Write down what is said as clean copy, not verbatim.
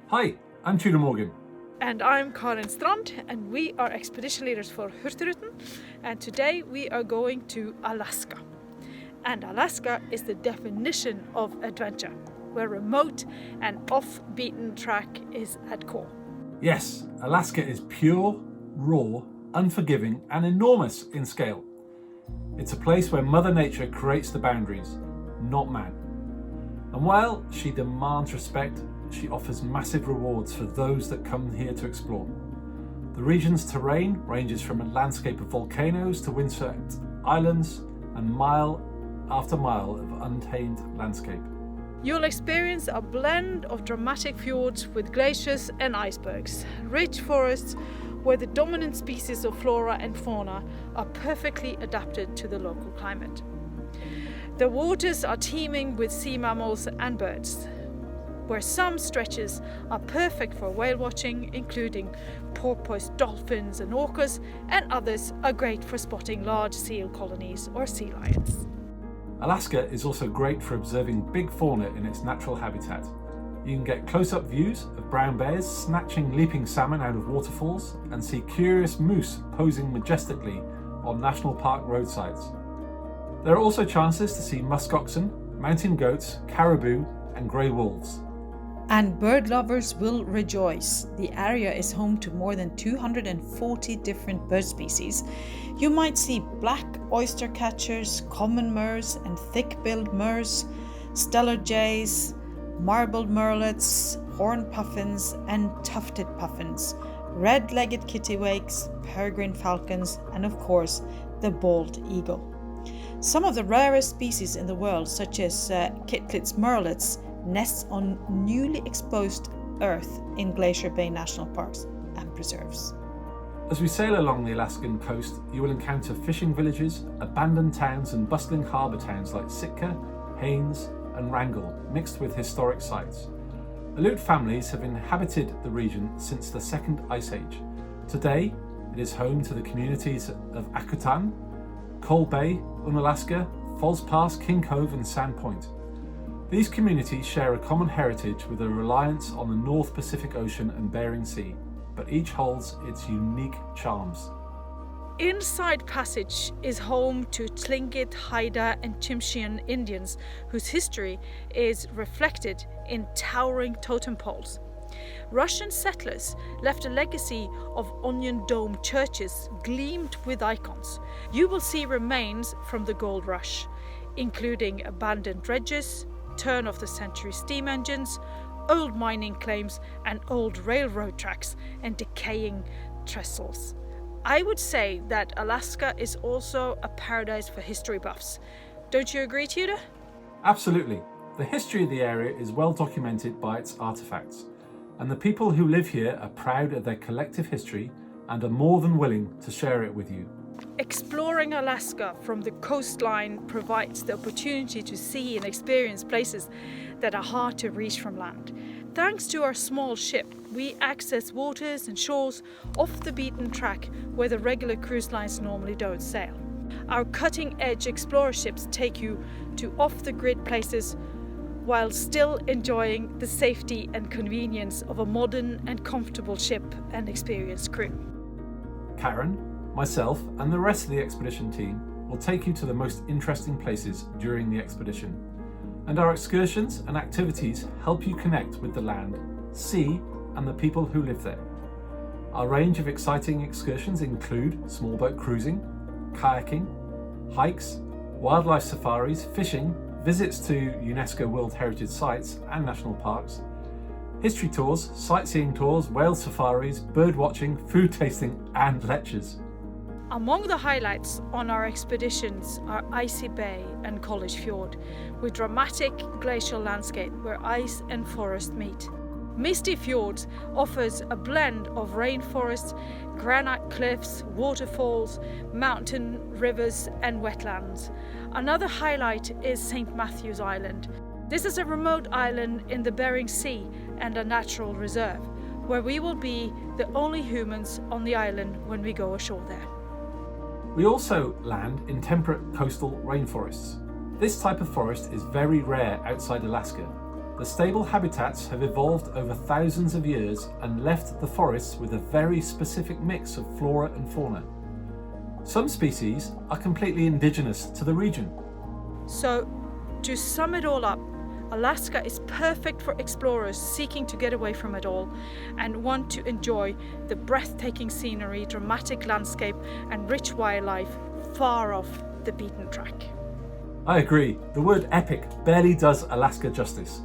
Hi, I'm Tudor Morgan. And I'm Karin Strand, and we are expedition leaders for Hurtigruten. And today we are going to Alaska. And Alaska is the definition of adventure, where remote and off-beaten track is at core. Yes, Alaska is pure, raw, unforgiving, and enormous in scale. It's a place where Mother Nature creates the boundaries, not man. And while she demands respect, she offers massive rewards for those that come here to explore. The region's terrain ranges from a landscape of volcanoes to windswept islands and mile after mile of untamed landscape. You'll experience a blend of dramatic fjords with glaciers and icebergs, rich forests where the dominant species of flora and fauna are perfectly adapted to the local climate. The waters are teeming with sea mammals and birds, where some stretches are perfect for whale watching, including porpoise, dolphins and orcas, and others are great for spotting large seal colonies or sea lions. Alaska is also great for observing big fauna in its natural habitat. You can get close-up views of brown bears snatching leaping salmon out of waterfalls and see curious moose posing majestically on national park roadsides. There are also chances to see muskoxen, mountain goats, caribou and grey wolves. And bird lovers will rejoice. The area is home to more than 240 different bird species. You might see black oyster catchers, common murres and thick-billed murres, stellar jays, marbled murrelets, horned puffins and tufted puffins, red-legged kittiwakes, peregrine falcons, and of course, the bald eagle. Some of the rarest species in the world, such as Kittlit's murrelets, nests on newly exposed earth in Glacier Bay National Parks and Preserves. As we sail along the Alaskan coast, you will encounter fishing villages, abandoned towns and bustling harbour towns like Sitka, Haines and Wrangell, mixed with historic sites. Aleut families have inhabited the region since the Second Ice Age. Today, it is home to the communities of Akutan, Coal Bay, Unalaska, Falls Pass, King Cove and Sand Point. These communities share a common heritage with a reliance on the North Pacific Ocean and Bering Sea, but each holds its unique charms. Inside Passage is home to Tlingit, Haida and Tsimshian Indians, whose history is reflected in towering totem poles. Russian settlers left a legacy of onion dome churches gleamed with icons. You will see remains from the gold rush, including abandoned dredges, turn-of-the-century steam engines, old mining claims and old railroad tracks and decaying trestles. I would say that Alaska is also a paradise for history buffs. Don't you agree, Tudor? Absolutely. The history of the area is well documented by its artefacts, and the people who live here are proud of their collective history and are more than willing to share it with you. Exploring Alaska from the coastline provides the opportunity to see and experience places that are hard to reach from land. Thanks to our small ship, we access waters and shores off the beaten track where the regular cruise lines normally don't sail. Our cutting-edge Explorer ships take you to off-the-grid places while still enjoying the safety and convenience of a modern and comfortable ship and experienced crew. Karen, myself and the rest of the expedition team will take you to the most interesting places during the expedition. And our excursions and activities help you connect with the land, sea and the people who live there. Our range of exciting excursions include small boat cruising, kayaking, hikes, wildlife safaris, fishing, visits to UNESCO World Heritage Sites and national parks, history tours, sightseeing tours, whale safaris, bird watching, food tasting and lectures. Among the highlights on our expeditions are Icy Bay and College Fjord, with dramatic glacial landscape where ice and forest meet. Misty Fjords offers a blend of rainforest, granite cliffs, waterfalls, mountain rivers and wetlands. Another highlight is St. Matthew's Island. This is a remote island in the Bering Sea and a natural reserve, where we will be the only humans on the island when we go ashore there. We also land in temperate coastal rainforests. This type of forest is very rare outside Alaska. The stable habitats have evolved over thousands of years and left the forests with a very specific mix of flora and fauna. Some species are completely indigenous to the region. So, to sum it all up, Alaska is perfect for explorers seeking to get away from it all and want to enjoy the breathtaking scenery, dramatic landscape, and rich wildlife far off the beaten track. I agree, the word epic barely does Alaska justice.